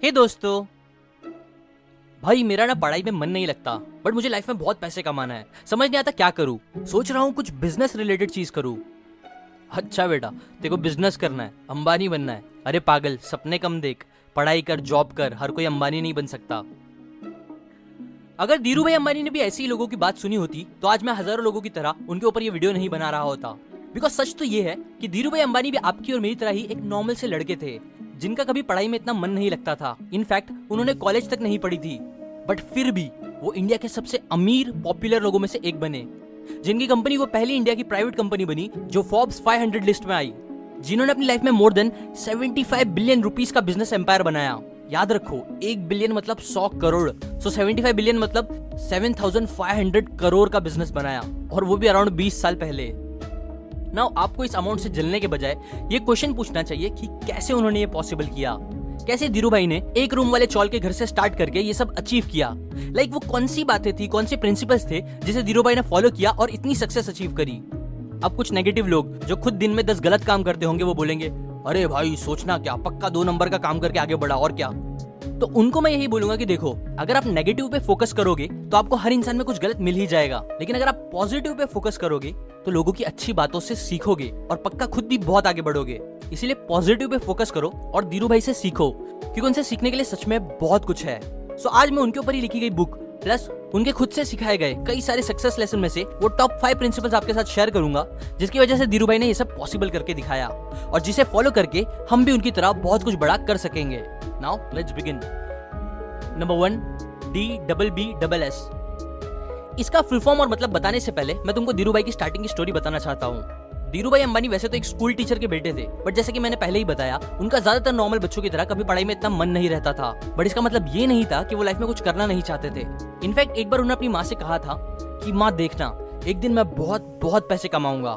हे दोस्तों, भाई मेरा ना पढ़ाई में मन नहीं लगता, बट मुझे लाइफ में बहुत पैसे कमाना है। समझ नहीं आता क्या करूं। सोच रहा हूं कुछ बिजनेस रिलेटेड चीज करूं। अच्छा बेटा, तेरे को बिजनेस करना है, अंबानी बनना है। अरे पागल, सपने कम देख, पढ़ाई कर, जॉब कर। हर कोई अंबानी नहीं बन सकता। अगर धीरू भाई अंबानी ने भी ऐसे ही लोगों की बात सुनी होती तो आज मैं हजारों लोगों की तरह उनके ऊपर ये वीडियो नहीं बना रहा होता। बिकॉज सच तो ये है कि धीरू भाई अंबानी भी आपकी और मेरी तरह ही एक नॉर्मल से लड़के थे जिनका कभी पढ़ाई में इतना मन नहीं लगता था। इनफैक्ट उन्होंने कॉलेज तक नहीं पढ़ी थी, बट फिर भी वो इंडिया के सबसे अमीर पॉपुलर लोगों में से एक बने, जिनकी कंपनी वो पहली इंडिया की प्राइवेट कंपनी बनी जो फोर्ब्स 500 लिस्ट में आई, जिन्होंने अपनी लाइफ में मोर देन 75 बिलियन रुपीस का बिजनेस एम्पायर बनाया। याद रखो, 1 बिलियन मतलब 100 करोड़, सो 75 बिलियन मतलब 7500 करोड़ का बिजनेस बनाया, और वो भी अराउंड 20 साल पहले। नाउ आपको इस अमाउंट से जलने के बजाय ये क्वेश्चन पूछना चाहिए कि कैसे उन्होंने ये पॉसिबल किया। कैसे धीरू भाई ने एक रूम वाले चौल के घर से स्टार्ट करके ये सब अचीव किया। वो कौन सी बातें थी, कौन से प्रिंसिपल्स थे जिसे धीरू भाई ने फॉलो किया और इतनी सक्सेस अचीव करी। अब कुछ नेगेटिव लोग जो खुद दिन में 10 गलत काम करते होंगे वो बोलेंगे, अरे भाई सोचना क्या, पक्का 2 नंबर का काम करके आगे बढ़ा, और क्या। तो उनको मैं यही बोलूंगा कि देखो, अगर आप नेगेटिव पे फोकस करोगे तो आपको हर इंसान में कुछ गलत मिल ही जाएगा, लेकिन अगर आप पॉजिटिव पे फोकस करोगे तो लोगों की अच्छी बातों से सीखोगे और पक्का खुद भी बहुत आगे बढ़ोगे। इसीलिए पॉजिटिव पे फोकस करो और धीरू भाई से सीखो, क्योंकि उनसे सीखने के लिए सच में बहुत कुछ है। सो आज मैं उनके ऊपर ही लिखी गई बुक प्लस उनके खुद से सिखाए गए कई सारे सक्सेस लेसन में से वो टॉप 5 प्रिंसिपल्स आपके साथ शेयर करूंगा, जिसकी वजह से धीरू भाई ने ये सब पॉसिबल करके दिखाया और जिसे फॉलो करके हम भी उनकी तरह बहुत कुछ बड़ा कर सकेंगे। Now let's begin. Number 1, DBBSS। इसका फुल फॉर्म और मतलब बताने से पहले मैं तुमको धीरू भाई की स्टार्टिंग की स्टोरी बताना चाहता हूँ। धीरू भाई अंबानी वैसे तो एक स्कूल टीचर के बेटे थे, बट जैसे कि मैंने पहले ही बताया, उनका ज्यादातर नॉर्मल बच्चों की तरह कभी पढ़ाई में इतना मन नहीं रहता था। बट इसका मतलब ये नहीं था कि वो लाइफ में कुछ करना नहीं चाहते थे। इनफैक्ट एक बार उन्होंने अपनी माँ से कहा था कि माँ देखना, एक दिन मैं बहुत बहुत पैसे कमाऊंगा।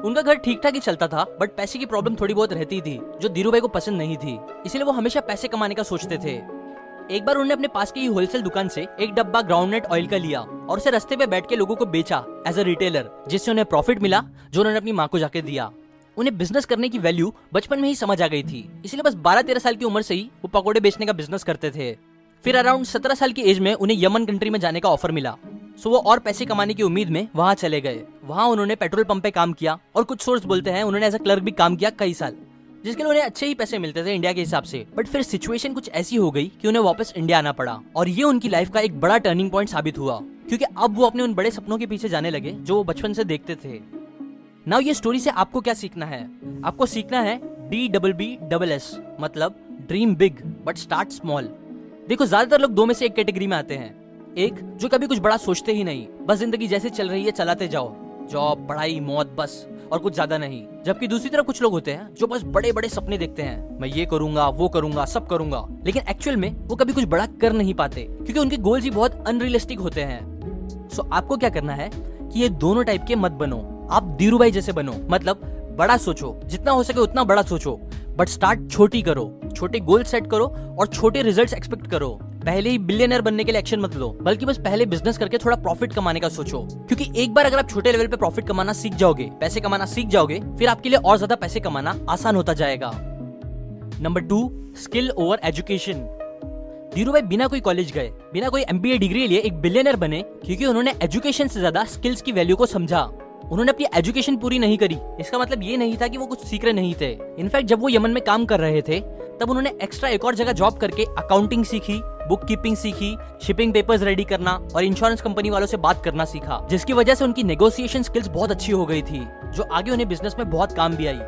उनका घर ठीक ठाक ही चलता था, बट पैसे की प्रॉब्लम थोड़ी बहुत रहती थी जो धीरू भाई को पसंद नहीं थी, इसलिए वो हमेशा पैसे कमाने का सोचते थे। एक बार उन्होंने अपने पास की होलसेल दुकान से एक डब्बा ग्राउंडनट ऑयल का लिया और उसे रास्ते पे बैठ के लोगों को बेचा एज अ रिटेलर, जिससे उन्हें प्रॉफिट मिला जो उन्होंने अपनी माँ को जाके दिया। उन्हें बिजनेस करने की वैल्यू बचपन में ही समझ आ गई थी, इसलिए बस 12-13 साल की उम्र से ही वो पकौड़े बेचने का बिजनेस करते थे। फिर अराउंड 17 साल की एज में उन्हें यमन कंट्री में जाने का ऑफर मिला, सो वो और पैसे कमाने की उम्मीद में वहां चले गए। वहां उन्होंने पेट्रोल पंप पे काम किया और कुछ सोर्स बोलते हैं उन्होंने एज अ क्लर्क भी काम किया कई साल, जिसके लिए उन्हें अच्छे ही पैसे मिलते थे इंडिया के हिसाब से। बट फिर सिचुएशन कुछ ऐसी हो गई कि उन्हें वापस इंडिया आना पड़ा, और ये उनकी लाइफ का एक बड़ा टर्निंग पॉइंट साबित हुआ, क्योंकि अब वो अपने उन बड़े सपनों के पीछे जाने लगे जो वो बचपन से देखते थे। नाउ ये स्टोरी से आपको क्या सीखना है? आपको सीखना है DBBSS, मतलब dream big but start small. देखो, ज्यादातर लोग 2 में से एक कैटेगरी में आते हैं। एक जो कभी कुछ बड़ा सोचते ही नहीं, बस जिंदगी जैसे चल रही है चलाते जाओ, जॉब, पढ़ाई, मौत, बस, और कुछ ज्यादा नहीं। जबकि दूसरी तरफ कुछ लोग होते हैं जो बस बड़े बड़े सपने देखते हैं, मैं ये करूंगा, वो करूंगा, सब करूंगा, लेकिन एक्चुअल में वो कभी कुछ बड़ा कर नहीं पाते, क्योंकि उनके गोल्स ही बहुत अनरियलिस्टिक होते हैं। सो आपको क्या करना है कि ये दोनों टाइप के मत बनो। आप धीरू भाई जैसे बनो, मतलब बड़ा सोचो, जितना हो सके उतना बड़ा सोचो, बट स्टार्ट छोटी करो, छोटे गोल सेट करो और छोटे रिजल्ट्स एक्सपेक्ट करो। पहले ही बिलियनर बनने के लिए एक्शन मत लो, बल्कि बस पहले बिजनेस करके थोड़ा प्रॉफिट कमाने का सोचो, क्योंकि एक बार अगर आप छोटे लेवल पे प्रॉफिट कमाना सीख जाओगे, पैसे कमाना सीख जाओगे, फिर आपके लिए और ज्यादा पैसे कमाना आसान होता जाएगा। Number 2, skill over education. Dhiru भाई बिना कोई कॉलेज गए, बिना कोई MBA डिग्री लिए एक बिलियनर बने, क्योंकि उन्होंने एजुकेशन से ज्यादा स्किल्स की वैल्यू को समझा। उन्होंने अपनी एजुकेशन पूरी नहीं करी, इसका मतलब ये नहीं था कि वो कुछ सीख रहे नहीं थे। इनफैक्ट जब वो यमन में काम कर रहे थे तब उन्होंने एक्स्ट्रा एक और जगह जॉब करके अकाउंटिंग सीखी, बुक कीपिंग सीखी, शिपिंग पेपर्स रेडी करना और इंश्योरेंस कंपनी वालों से बात करना सीखा, जिसकी वजह से उनकी नेगोशिएशन स्किल्स बहुत अच्छी हो गई थी, जो आगे उन्हें बिजनेस में बहुत काम भी आई।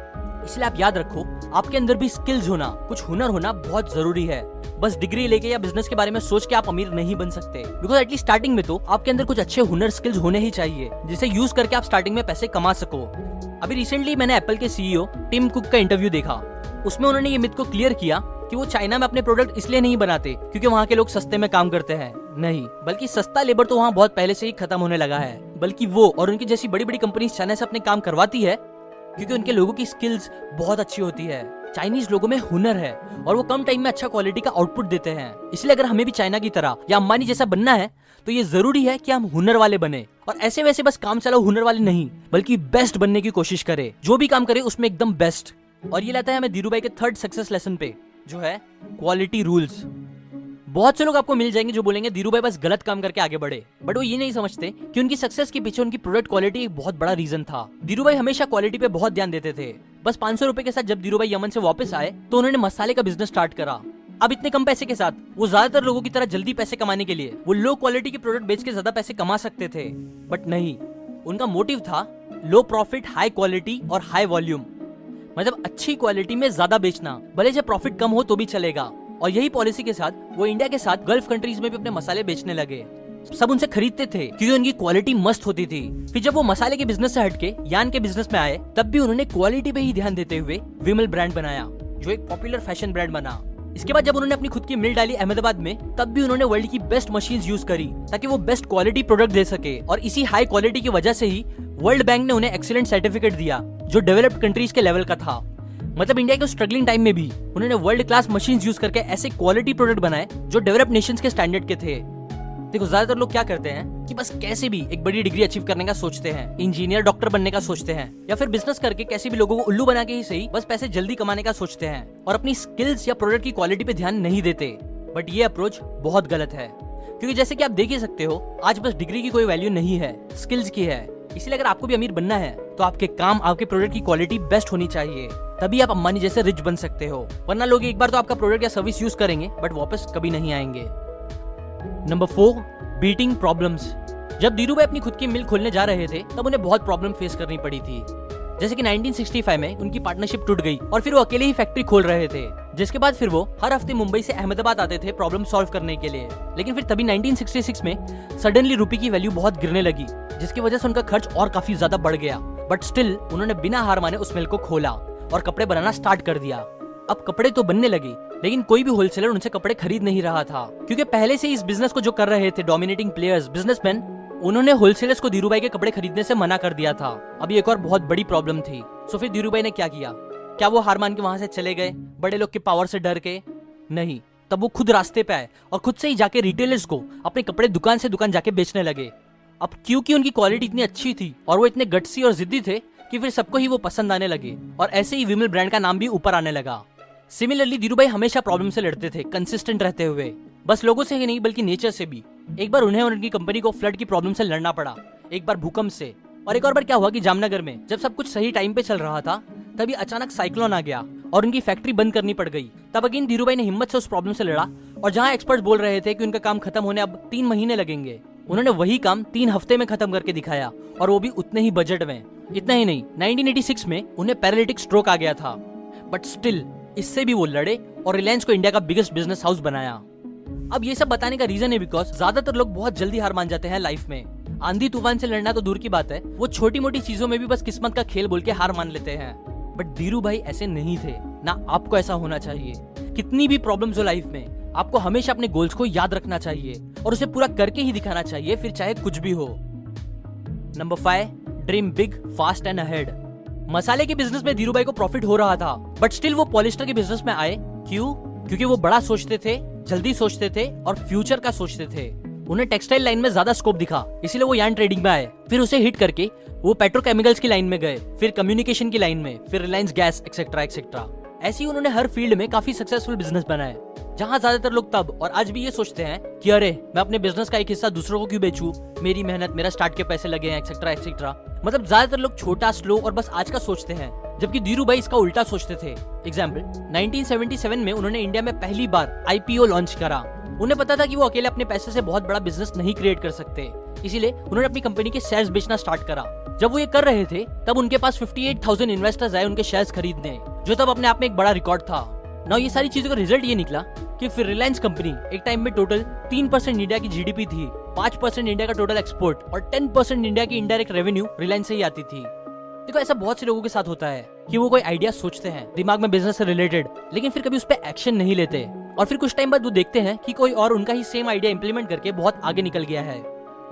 इसलिए आप याद रखो, आपके अंदर भी स्किल्स होना, कुछ हुनर होना बहुत जरूरी है। बस डिग्री लेके या बिजनेस के बारे में सोच के आप अमीर नहीं बन सकते, बिकॉज एटलीस्ट स्टार्टिंग में तो आपके अंदर कुछ अच्छे हुनर स्किल्स होने ही चाहिए, जिसे यूज करके आप स्टार्टिंग में पैसे कमा सको। अभी रिसेंटली मैंने एप्पल के CEO टिम कुक का इंटरव्यू देखा। उसमें उन्होंने ये मिथ को क्लियर किया कि वो चाइना में अपने प्रोडक्ट इसलिए नहीं बनाते क्योंकि वहाँ के लोग सस्ते में काम करते हैं, नहीं, बल्कि सस्ता लेबर तो वहाँ बहुत पहले से ही खत्म होने लगा है, बल्कि वो और उनकी जैसी बड़ी बड़ी कंपनीज चाइना से अपने काम करवाती है क्योंकि उनके लोगों की स्किल्स बहुत अच्छी होती है। चाइनीज लोगों में हुनर है और वो कम टाइम में अच्छा क्वालिटी का आउटपुट देते हैं। इसलिए अगर हमें भी चाइना की तरह या अंबानी जैसा बनना है तो ये जरूरी है कि हम हुनर वाले बने, और ऐसे वैसे बस काम चलाओ हुनर वाले नहीं, बल्कि बेस्ट बनने की कोशिश करें। जो भी काम करे उसमें एकदम बेस्ट। और ये लाता है हमें धीरू भाई के 3rd सक्सेस लेसन पे, जो है क्वालिटी रूल्स। बहुत से लोग आपको मिल जाएंगे जो बोलेंगे धीरू भाई बस गलत काम करके आगे बढ़े, बट वो ये नहीं समझते कि उनकी सक्सेस के पीछे उनकी प्रोडक्ट क्वालिटी एक बहुत बड़ा रीजन था। धीरू भाई हमेशा क्वालिटी पे बहुत ध्यान देते थे। बस 500 रुपए के साथ जब धीरू भाई यमन से वापस आए तो उन्होंने मसाले का बिजनेस स्टार्ट करा। अब इतने कम पैसे के साथ वो ज्यादातर लोगों की तरह जल्दी पैसे कमाने के लिए वो लो क्वालिटी के प्रोडक्ट बेच के ज्यादा पैसे कमा सकते थे, बट नहीं, उनका मोटिव था लो प्रॉफिट हाई क्वालिटी और हाई वॉल्यूम। मतलब अच्छी क्वालिटी में ज्यादा बेचना, भले जब प्रॉफिट कम हो तो भी चलेगा। और यही पॉलिसी के साथ वो इंडिया के साथ गल्फ कंट्रीज में भी अपने मसाले बेचने लगे। सब उनसे खरीदते थे क्योंकि उनकी क्वालिटी मस्त होती थी। फिर जब वो मसाले के बिजनेस से हटके यान के बिजनेस में आए तब भी उन्होंने क्वालिटी पे ही ध्यान देते हुए विमल ब्रांड बनाया, जो एक पॉपुलर फैशन ब्रांड बना। इसके बाद जब उन्होंने अपनी खुद की मिल डाली अहमदाबाद में, तब भी उन्होंने वर्ल्ड की बेस्ट मशीन्स यूज करी ताकि वो बेस्ट क्वालिटी प्रोडक्ट दे सके। और इसी हाई क्वालिटी की वजह से ही वर्ल्ड बैंक ने उन्हें एक्सीलेंट सर्टिफिकेट दिया जो डेवलप्ड कंट्रीज के लेवल का था। मतलब इंडिया के स्ट्रगलिंग टाइम में भी उन्होंने वर्ल्ड क्लास मशीन्स यूज करके ऐसे क्वालिटी प्रोडक्ट बनाए जो डेवलप्ड नेशंस के स्टैंडर्ड के थे। देखो ज्यादातर लोग क्या करते हैं कि बस कैसे भी एक बड़ी डिग्री अचीव करने का सोचते हैं, इंजीनियर डॉक्टर बनने का सोचते हैं, या फिर बिजनेस करके कैसे भी लोगों को उल्लू बना के ही सही बस पैसे जल्दी कमाने का सोचते हैं और अपनी स्किल्स या प्रोडक्ट की क्वालिटी पे ध्यान नहीं देते। बट ये अप्रोच बहुत गलत है, क्योंकि जैसे कि आप देख ही सकते हो आज बस डिग्री की कोई वैल्यू नहीं है, स्किल्स की है। इसलिए अगर आपको भी अमीर बनना है तो आपके काम, आपके प्रोडक्ट की क्वालिटी बेस्ट होनी चाहिए, तभी आप अंबानी जैसे रिच बन सकते हो। वरना लोग एक बार तो आपका प्रोडक्ट या सर्विस यूज करेंगे बट वापस कभी नहीं आएंगे। Number 4, beating problems. जब धीरू भाई अपनी खुद की मिल खोलने जा रहे थे तब उन्हें बहुत प्रॉब्लम फेस करनी पड़ी थी। जैसे कि 1965 में उनकी पार्टनरशिप टूट गई और फिर वो अकेले ही फैक्ट्री खोल रहे थे, जिसके बाद फिर वो हर हफ्ते मुंबई से अहमदाबाद आते थे प्रॉब्लम सॉल्व करने के लिए। लेकिन फिर तभी 1966 में सडनली रुपए की वैल्यू बहुत गिरने लगी, जिसकी वजह से उनका खर्च और काफी ज्यादा बढ़ गया। बट स्टिल उन्होंने बिना हार माने उस मिल को खोला और कपड़े बनाना स्टार्ट कर दिया। अब कपड़े तो बनने लगे लेकिन कोई भी होलसेलर उनसे कपड़े खरीद नहीं रहा था, क्योंकि पहले से इस बिजनेस को जो कर रहे थे डोमिनेटिंग प्लेयर्स, बिजनेसमैन, उन्होंने होलसेलर्स को धीरू भाई के कपड़े खरीदने से मना कर दिया था। अभी एक और बहुत बड़ी प्रॉब्लम थी। सो फिर धीरू भाई ने क्या किया? क्या वो हार मान के वहां से चले गए बड़े लोग के पावर से डर के? नहीं, तब वो खुद रास्ते पे आए और खुद से ही जाके रिटेलर्स को अपने कपड़े दुकान से दुकान जाके बेचने लगे। अब क्योंकि उनकी क्वालिटी इतनी अच्छी थी और वो इतने गट्सी और जिद्दी थे कि फिर सबको ही वो पसंद आने लगे और ऐसे ही विमल ब्रांड का नाम भी ऊपर आने लगा। सिमिलरली धीरू भाई हमेशा प्रॉब्लम से लड़ते थे, कंसिस्टेंट रहते हुए, बस लोगों से ही नहीं बल्कि नेचर से भी। एक बार उन्हें और उनकी कंपनी को फ्लड की प्रॉब्लम से लड़ना पड़ा, एक बार भूकंप से, और एक और बार क्या हुआ कि जामनगर में जब सब कुछ सही टाइम पे चल रहा था तभी अचानक साइक्लोन आ गया और उनकी फैक्ट्री बंद करनी पड़ गई। तब अगेन धीरू भाई ने हिम्मत से उस प्रॉब्लम से लड़ा और जहां एक्सपर्ट्स बोल रहे थे कि उनका काम खत्म होने अब 3 महीने लगेंगे, उन्होंने वही काम 3 हफ्ते में खत्म करके दिखाया, और वो भी उतने ही बजट में। इतना ही नहीं, 1986 में उन्हें पैरालिटिक स्ट्रोक आ गया था, बट स्टिल इससे भी वो लड़े और रिलायंस को इंडिया का बिगेस्ट बिजनेस हाउस बनाया। अब ये सब बताने का रीजन है बिकॉज ज्यादातर लोग बहुत जल्दी हार मान जाते हैं लाइफ में। आंधी तूफान से लड़ना तो दूर की बात है, वो छोटी मोटी चीजों में भी बस किस्मत का खेल बोल के हार मान लेते हैं। बट धीरू भाई ऐसे नहीं थे, ना आपको ऐसा होना चाहिए। कितनी भी प्रॉब्लम्स हो लाइफ में, आपको हमेशा अपने गोल्स को याद रखना चाहिए और उसे पूरा करके ही दिखाना चाहिए, फिर चाहे कुछ भी हो। Number 5, dream big, fast and ahead. मसाले के बिजनेस में धीरू भाई को प्रॉफिट हो रहा था, बट स्टिल वो पॉलिस्टर के बिजनेस में आए। क्यों? क्योंकि वो बड़ा सोचते थे, जल्दी सोचते थे और फ्यूचर का सोचते थे। उन्हें टेक्सटाइल लाइन में ज्यादा स्कोप दिखा, इसीलिए वो यार्न ट्रेडिंग में आए। फिर उसे हिट करके वो पेट्रोकेमिकल्स की लाइन में गए, फिर कम्युनिकेशन की लाइन में, फिर रिलायंस गैस एक्सेट्रा एक्सेट्रा। ऐसे ही उन्होंने हर फील्ड में काफी सक्सेसफुल बिजनेस बनाए, जहां ज्यादातर लोग तब और आज भी ये सोचते हैं कि अरे मैं अपने बिजनेस का एक हिस्सा दूसरों को क्यों बेचूं, मेरी मेहनत, मेरा स्टार्ट के पैसे लगे हैं एक्सेट्रा एक्सेट्रा। मतलब ज्यादातर लोग छोटा, स्लो और बस आज का सोचते हैं, जबकि धीरू भाई इसका उल्टा सोचते थे। एग्जाम्पल, 1977 में उन्होंने इंडिया में पहली बार IPO लॉन्च करा। उन्हें पता था कि वो अकेले अपने पैसे से बहुत बड़ा बिजनेस नहीं क्रिएट कर सकते, इसीलिए उन्होंने अपनी कंपनी के शेयर्स बेचना स्टार्ट करा। जब वो ये कर रहे थे तब उनके पास 58,000 इन्वेस्टर्स आए उनके शेयर्स खरीदने, जो तब अपने आप में एक बड़ा रिकॉर्ड था। नाउ ये सारी चीजों का रिजल्ट ये निकला कि फिर रिलायंस कंपनी एक टाइम में टोटल 3% इंडिया की GDP थी, 5% इंडिया का टोटल एक्सपोर्ट और 10% इंडिया की इनडायरेक्ट रेवेन्यू रिलायंस से ही आती थी। देखो ऐसा बहुत से लोगों के साथ होता है कि वो कोई आइडिया सोचते हैं दिमाग में बिजनेस से रिलेटेड, लेकिन फिर कभी उस पर एक्शन नहीं लेते और फिर कुछ टाइम बाद वो देखते हैं कि कोई और उनका ही सेम आइडिया इंप्लीमेंट करके बहुत आगे निकल गया है।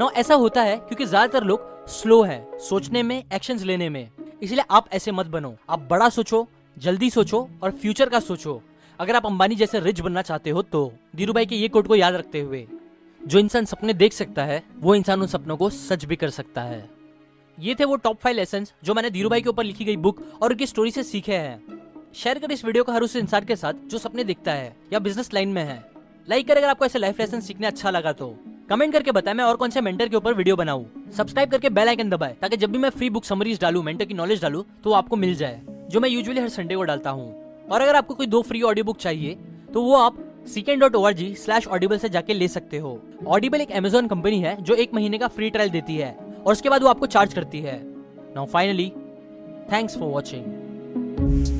नाउ ऐसा होता है क्योंकि ज्यादातर लोग स्लो है सोचने में, एक्शंस लेने में। इसलिए आप ऐसे मत बनो, आप बड़ा सोचो, जल्दी सोचो और फ्यूचर का सोचो। अगर आप अंबानी जैसे रिच बनना चाहते हो तो धीरू भाई के ये कोट को याद रखते हुए, जो इंसान सपने देख सकता है वो इंसान उन सपनों को सच भी कर सकता है। ये थे वो टॉप 5 लेसन्स जो मैंने धीरू भाई के ऊपर लिखी गई बुक और उनकी स्टोरी से सीखे हैं। शेयर कर इस वीडियो को हर उस इंसान के साथ जो सपने दिखता है या बिजनेस लाइन में है। लाइक कर अगर आपको ऐसे लाइफ लेसन सीखने अच्छा लगा तो। कमेंट करके बताएं मैं और कौन से मेंटर के ऊपर वीडियो बनाऊं। सब्सक्राइब करके बेल आइकन दबाएं ताकि जब भी मैं फ्री बुक समरीज डालूं, मेंटर की नॉलेज डालूं तो वो आपको मिल जाए, जो मैं यूजुअली हर संडे को डालता हूँ। और अगर आपको कोई 2 फ्री ऑडियो बुक चाहिए तो वो आप seekn.org/audible से जाके ले सकते हो। ऑडिबल एक अमेज़न कंपनी है जो 1 महीने का फ्री ट्रायल देती है और उसके बाद वो आपको चार्ज करती है। Now finally, thanks for watching.